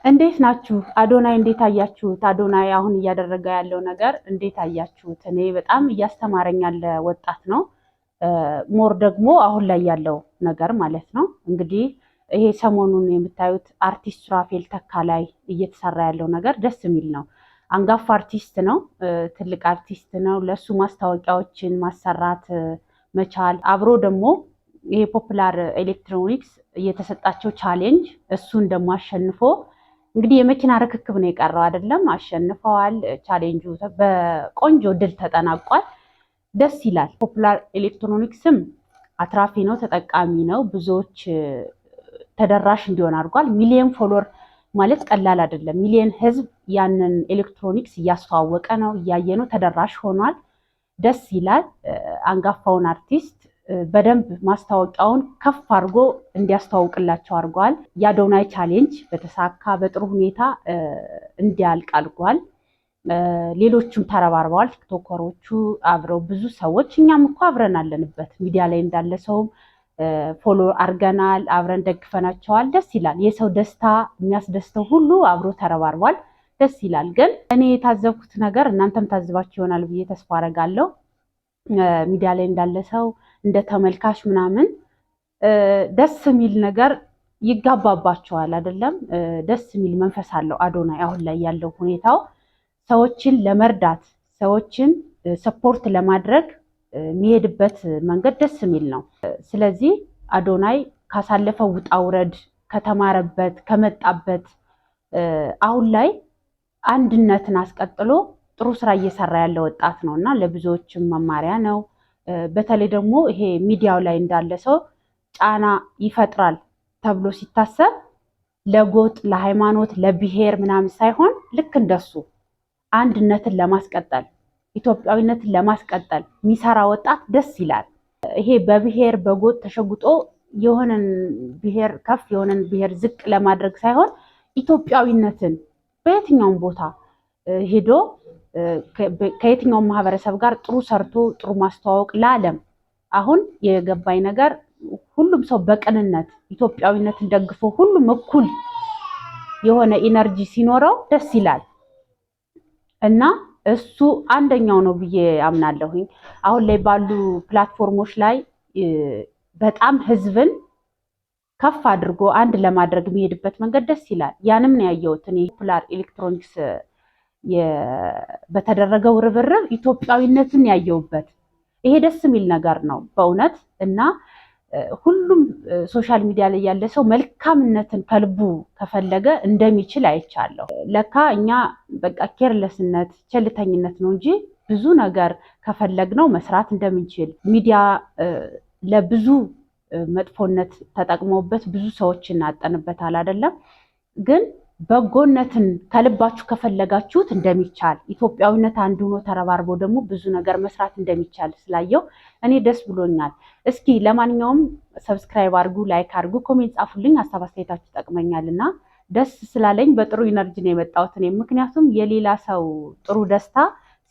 እንዴት ናችሁ? አዶናይ እንዴት አያችሁት? አዶናይ አሁን እያደረገ ያለው ነገር እንዴት አያችሁት? እኔ በጣም እያስተማረኝ ያለ ወጣት ነው። ሞር ደግሞ አሁን ላይ ያለው ነገር ማለት ነው። እንግዲህ ይሄ ሰሞኑን የምታዩት አርቲስት ሱራፌል ተካ ላይ እየተሰራ ያለው ነገር ደስ የሚል ነው። አንጋፋ አርቲስት ነው፣ ትልቅ አርቲስት ነው። ለሱ ማስታወቂያዎችን ማሰራት መቻል አብሮ ደግሞ ይሄ ፖፑላር ኤሌክትሮኒክስ እየተሰጣቸው ቻሌንጅ እሱን ደግሞ አሸንፎ እንግዲህ የመኪና ርክክብ ነው የቀረው አይደለም፣ አሸንፈዋል። ቻሌንጁ በቆንጆ ድል ተጠናቋል። ደስ ይላል። ፖፑላር ኤሌክትሮኒክስም አትራፊ ነው፣ ተጠቃሚ ነው። ብዙዎች ተደራሽ እንዲሆን አድርጓል። ሚሊየን ፎሎወር ማለት ቀላል አይደለም። ሚሊየን ህዝብ ያንን ኤሌክትሮኒክስ እያስተዋወቀ ነው፣ እያየ ነው፣ ተደራሽ ሆኗል። ደስ ይላል። አንጋፋውን አርቲስት በደንብ ማስታወቂያውን ከፍ አድርጎ እንዲያስተዋውቅላቸው አድርጓል። የአዶናይ ቻሌንጅ በተሳካ በጥሩ ሁኔታ እንዲያልቅ አድርጓል። ሌሎቹም ተረባርበዋል። ቲክቶከሮቹ አብረው ብዙ ሰዎች፣ እኛም እኮ አብረን አለንበት ሚዲያ ላይ እንዳለ ሰውም ፎሎ አድርገናል፣ አብረን ደግፈናቸዋል። ደስ ይላል። የሰው ደስታ የሚያስደስተው ሁሉ አብሮ ተረባርቧል። ደስ ይላል። ግን እኔ የታዘብኩት ነገር እናንተም ታዝባችሁ ይሆናል ብዬ ተስፋ አደርጋለሁ። ሚዲያ ላይ እንዳለ ሰው እንደ ተመልካች ምናምን ደስ የሚል ነገር ይጋባባቸዋል አይደለም። ደስ የሚል መንፈስ አለው አዶናይ አሁን ላይ ያለው ሁኔታው ሰዎችን ለመርዳት ሰዎችን ሰፖርት ለማድረግ የሚሄድበት መንገድ ደስ የሚል ነው። ስለዚህ አዶናይ ካሳለፈው ውጣ ውረድ ከተማረበት ከመጣበት አሁን ላይ አንድነትን አስቀጥሎ ጥሩ ስራ እየሰራ ያለ ወጣት ነው እና ለብዙዎችም መማሪያ ነው። በተለይ ደግሞ ይሄ ሚዲያው ላይ እንዳለ ሰው ጫና ይፈጥራል ተብሎ ሲታሰብ ለጎጥ፣ ለሃይማኖት፣ ለብሔር ምናምን ሳይሆን ልክ እንደሱ አንድነትን ለማስቀጠል ኢትዮጵያዊነትን ለማስቀጠል የሚሰራ ወጣት ደስ ይላል። ይሄ በብሔር በጎጥ ተሸጉጦ የሆነን ብሔር ከፍ የሆነን ብሔር ዝቅ ለማድረግ ሳይሆን ኢትዮጵያዊነትን በየትኛውም ቦታ ሄዶ ከየትኛውም ማህበረሰብ ጋር ጥሩ ሰርቶ ጥሩ ማስተዋወቅ ለዓለም አሁን የገባኝ ነገር ሁሉም ሰው በቅንነት ኢትዮጵያዊነትን ደግፎ ሁሉም እኩል የሆነ ኢነርጂ ሲኖረው ደስ ይላል እና እሱ አንደኛው ነው ብዬ አምናለሁኝ። አሁን ላይ ባሉ ፕላትፎርሞች ላይ በጣም ህዝብን ከፍ አድርጎ አንድ ለማድረግ የሚሄድበት መንገድ ደስ ይላል። ያንም ነው ያየሁት እኔ ፖፑላር ኤሌክትሮኒክስ በተደረገው ርብርብ ኢትዮጵያዊነትን ያየውበት ይሄ ደስ የሚል ነገር ነው በእውነት እና ሁሉም ሶሻል ሚዲያ ላይ ያለ ሰው መልካምነትን ከልቡ ከፈለገ እንደሚችል አይቻለሁ። ለካ እኛ በቃ ኬርለስነት ቸልተኝነት ነው እንጂ ብዙ ነገር ከፈለግነው መስራት እንደምንችል ሚዲያ ለብዙ መጥፎነት ተጠቅመውበት ብዙ ሰዎች እናጠንበታል አይደለም። ግን በጎነትን ከልባችሁ ከፈለጋችሁት እንደሚቻል ኢትዮጵያዊነት አንዱ ሆኖ ተረባርቦ ደግሞ ብዙ ነገር መስራት እንደሚቻል ስላየው እኔ ደስ ብሎኛል። እስኪ ለማንኛውም ሰብስክራይብ አድርጉ፣ ላይክ አድርጉ፣ ኮሜንት ጻፉልኝ። ሀሳብ አስተያየታችሁ ይጠቅመኛልና ደስ ስላለኝ በጥሩ ኢነርጂ ነው የመጣሁት እኔ። ምክንያቱም የሌላ ሰው ጥሩ ደስታ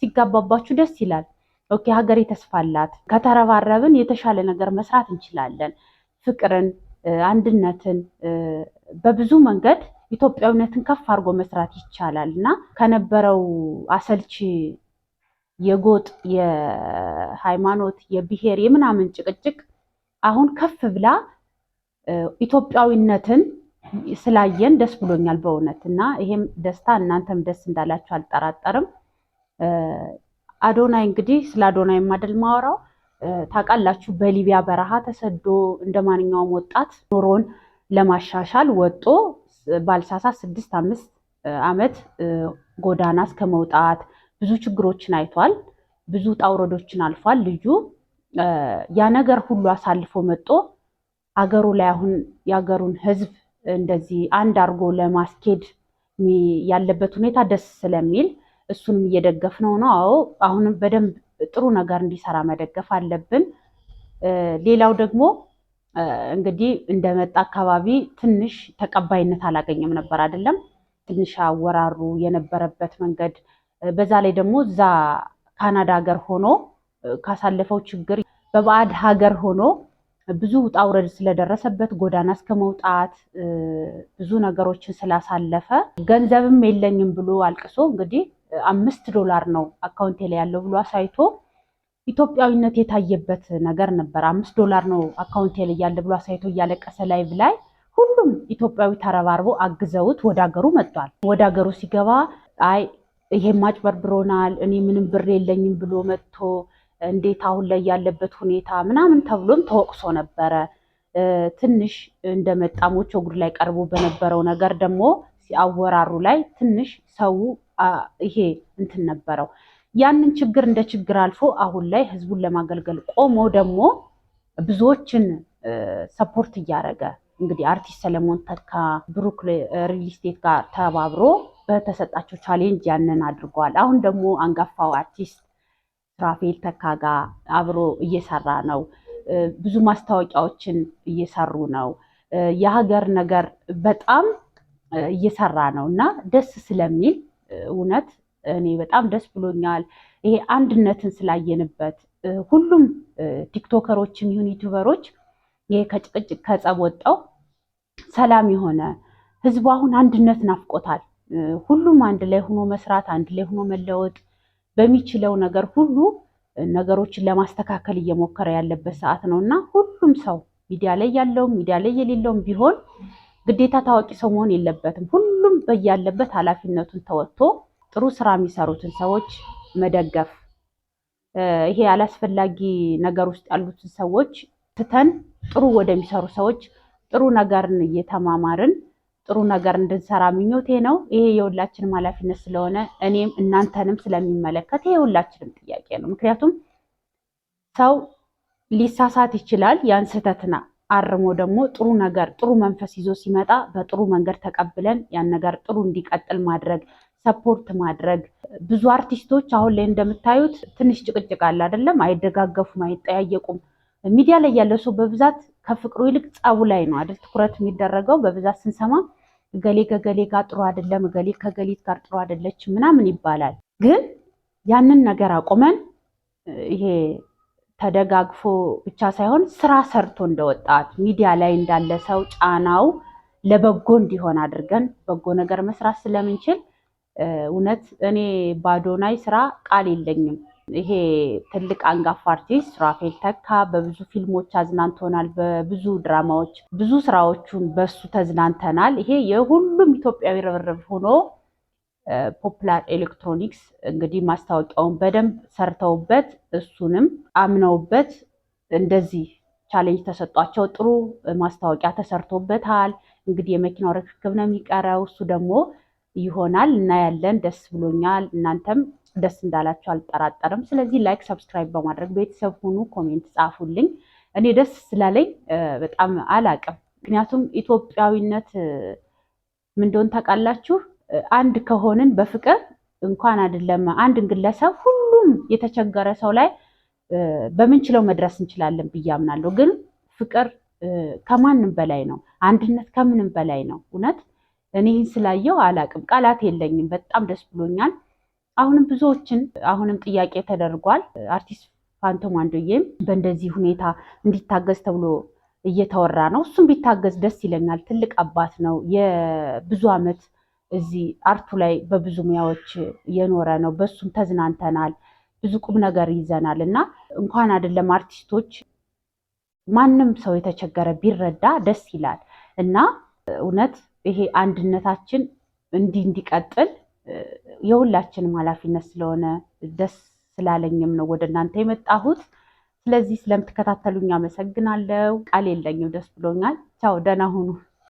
ሲጋባባችሁ ደስ ይላል። ኦኬ ሀገሬ ተስፋ አላት፣ ከተረባረብን የተሻለ ነገር መስራት እንችላለን። ፍቅርን፣ አንድነትን በብዙ መንገድ ኢትዮጵያዊነትን ከፍ አድርጎ መስራት ይቻላል እና ከነበረው አሰልቺ የጎጥ የሃይማኖት የብሔር የምናምን ጭቅጭቅ አሁን ከፍ ብላ ኢትዮጵያዊነትን ስላየን ደስ ብሎኛል በእውነት እና ይሄም ደስታ እናንተም ደስ እንዳላችሁ አልጠራጠርም። አዶናይ እንግዲህ ስለ አዶናይ ማደል ማወራው ታውቃላችሁ፣ በሊቢያ በረሃ ተሰዶ እንደማንኛውም ወጣት ኑሮን ለማሻሻል ወጦ ባልሳሳ 6-5 ዓመት ጎዳና እስከ መውጣት ብዙ ችግሮችን አይቷል። ብዙ ጣውረዶችን አልፏል። ልጁ ያ ነገር ሁሉ አሳልፎ መጦ አገሩ ላይ አሁን የአገሩን ሕዝብ እንደዚህ አንድ አድርጎ ለማስኬድ ያለበት ሁኔታ ደስ ስለሚል እሱንም እየደገፍነው ነው። አዎ አሁንም በደንብ ጥሩ ነገር እንዲሰራ መደገፍ አለብን። ሌላው ደግሞ እንግዲህ እንደመጣ አካባቢ ትንሽ ተቀባይነት አላገኘም ነበር አይደለም። ትንሽ አወራሩ የነበረበት መንገድ በዛ ላይ ደግሞ እዛ ካናዳ ሀገር ሆኖ ካሳለፈው ችግር በባዕድ ሀገር ሆኖ ብዙ ውጣ ውረድ ስለደረሰበት ጎዳና እስከ መውጣት ብዙ ነገሮችን ስላሳለፈ ገንዘብም የለኝም ብሎ አልቅሶ እንግዲህ $5 ነው አካውንቴ ላይ ያለው ብሎ አሳይቶ ኢትዮጵያዊነት የታየበት ነገር ነበር። $5 ነው አካውንቴ ላይ ያለ ብሎ አሳይቶ እያለቀሰ ላይቭ ላይ ሁሉም ኢትዮጵያዊ ተረባርቦ አግዘውት ወደ ሀገሩ መጥቷል። ወደ ሀገሩ ሲገባ አይ ይሄም አጭበርብሮናል፣ እኔ ምንም ብር የለኝም ብሎ መጥቶ እንዴት አሁን ላይ ያለበት ሁኔታ ምናምን ተብሎም ተወቅሶ ነበረ። ትንሽ እንደመጣ ሞቾ ጉድ ላይ ቀርቦ በነበረው ነገር ደግሞ ሲያወራሩ ላይ ትንሽ ሰው ይሄ እንትን ነበረው። ያንን ችግር እንደ ችግር አልፎ አሁን ላይ ህዝቡን ለማገልገል ቆሞ ደግሞ ብዙዎችን ሰፖርት እያደረገ እንግዲህ አርቲስት ሰለሞን ተካ ብሩክ ሪል ስቴት ጋር ተባብሮ በተሰጣቸው ቻሌንጅ ያንን አድርጓል። አሁን ደግሞ አንጋፋው አርቲስት ሱራፌል ተካ ጋር አብሮ እየሰራ ነው። ብዙ ማስታወቂያዎችን እየሰሩ ነው። የሀገር ነገር በጣም እየሰራ ነው እና ደስ ስለሚል እውነት እኔ በጣም ደስ ብሎኛል። ይሄ አንድነትን ስላየንበት ሁሉም ቲክቶከሮችም ይሁን ዩቲዩበሮች ይሄ ከጭቅጭቅ ከጸብ ወጣው ሰላም የሆነ ህዝቡ አሁን አንድነት ናፍቆታል። ሁሉም አንድ ላይ ሆኖ መስራት፣ አንድ ላይ ሆኖ መለወጥ በሚችለው ነገር ሁሉ ነገሮችን ለማስተካከል እየሞከረ ያለበት ሰዓት ነው እና ሁሉም ሰው ሚዲያ ላይ ያለውም ሚዲያ ላይ የሌለውም ቢሆን ግዴታ ታዋቂ ሰው መሆን የለበትም። ሁሉም በያለበት ኃላፊነቱን ተወጥቶ ጥሩ ስራ የሚሰሩትን ሰዎች መደገፍ፣ ይሄ አላስፈላጊ ነገር ውስጥ ያሉትን ሰዎች ትተን ጥሩ ወደሚሰሩ ሰዎች ጥሩ ነገርን እየተማማርን ጥሩ ነገር እንድንሰራ ምኞቴ ነው። ይሄ የሁላችንም ኃላፊነት ስለሆነ እኔም እናንተንም ስለሚመለከት ይሄ የሁላችንም ጥያቄ ነው። ምክንያቱም ሰው ሊሳሳት ይችላል። ያን ስህተትና አርሞ ደግሞ ጥሩ ነገር ጥሩ መንፈስ ይዞ ሲመጣ በጥሩ መንገድ ተቀብለን ያን ነገር ጥሩ እንዲቀጥል ማድረግ፣ ሰፖርት ማድረግ። ብዙ አርቲስቶች አሁን ላይ እንደምታዩት ትንሽ ጭቅጭቅ አለ አይደለም? አይደጋገፉም፣ አይጠያየቁም። ሚዲያ ላይ ያለው ሰው በብዛት ከፍቅሩ ይልቅ ጸቡ ላይ ነው አይደል ትኩረት የሚደረገው። በብዛት ስንሰማ እገሌ ከገሌ ጋር ጥሩ አይደለም፣ እገሌ ከገሊት ጋር ጥሩ አይደለች ምናምን ይባላል። ግን ያንን ነገር አቁመን ይሄ ተደጋግፎ ብቻ ሳይሆን ስራ ሰርቶ እንደወጣት ሚዲያ ላይ እንዳለ ሰው ጫናው ለበጎ እንዲሆን አድርገን በጎ ነገር መስራት ስለምንችል እውነት እኔ በአዶናይ ስራ ቃል የለኝም። ይሄ ትልቅ አንጋፋ አርቲስት ሱራፌል ተካ በብዙ ፊልሞች አዝናንቶናል። በብዙ ድራማዎች ብዙ ስራዎቹን በሱ ተዝናንተናል። ይሄ የሁሉም ኢትዮጵያዊ ርብርብ ሆኖ ፖፕላር ኤሌክትሮኒክስ እንግዲህ ማስታወቂያውን በደንብ ሰርተውበት እሱንም አምነውበት እንደዚህ ቻሌንጅ ተሰጧቸው ጥሩ ማስታወቂያ ተሰርቶበታል። እንግዲህ የመኪናው ርክክብ ነው የሚቀረው። እሱ ደግሞ ይሆናል እናያለን። ደስ ብሎኛል። እናንተም ደስ እንዳላችሁ አልጠራጠርም። ስለዚህ ላይክ፣ ሰብስክራይብ በማድረግ ቤተሰብ ሁኑ። ኮሜንት ጻፉልኝ። እኔ ደስ ስላለኝ በጣም አላቅም። ምክንያቱም ኢትዮጵያዊነት ምን እንደሆነ ታውቃላችሁ? አንድ ከሆንን በፍቅር እንኳን አይደለም አንድን ግለሰብ ሁሉም የተቸገረ ሰው ላይ በምንችለው መድረስ እንችላለን ብዬ አምናለሁ። ግን ፍቅር ከማንም በላይ ነው። አንድነት ከምንም በላይ ነው። እውነት እኔ ይህን ስላየው አላቅም፣ ቃላት የለኝም። በጣም ደስ ብሎኛል። አሁንም ብዙዎችን አሁንም ጥያቄ ተደርጓል። አርቲስት ፋንቶም አንዶዬም በእንደዚህ ሁኔታ እንዲታገዝ ተብሎ እየተወራ ነው። እሱም ቢታገዝ ደስ ይለኛል። ትልቅ አባት ነው። የብዙ ዓመት እዚህ አርቱ ላይ በብዙ ሙያዎች የኖረ ነው። በሱም ተዝናንተናል። ብዙ ቁም ነገር ይዘናል እና እንኳን አይደለም አርቲስቶች ማንም ሰው የተቸገረ ቢረዳ ደስ ይላል እና እውነት ይሄ አንድነታችን እንዲቀጥል የሁላችንም ኃላፊነት ስለሆነ ደስ ስላለኝም ነው ወደ እናንተ የመጣሁት። ስለዚህ ስለምትከታተሉኝ አመሰግናለሁ። ቃል የለኝም። ደስ ብሎኛል። ቻው፣ ደህና ሁኑ።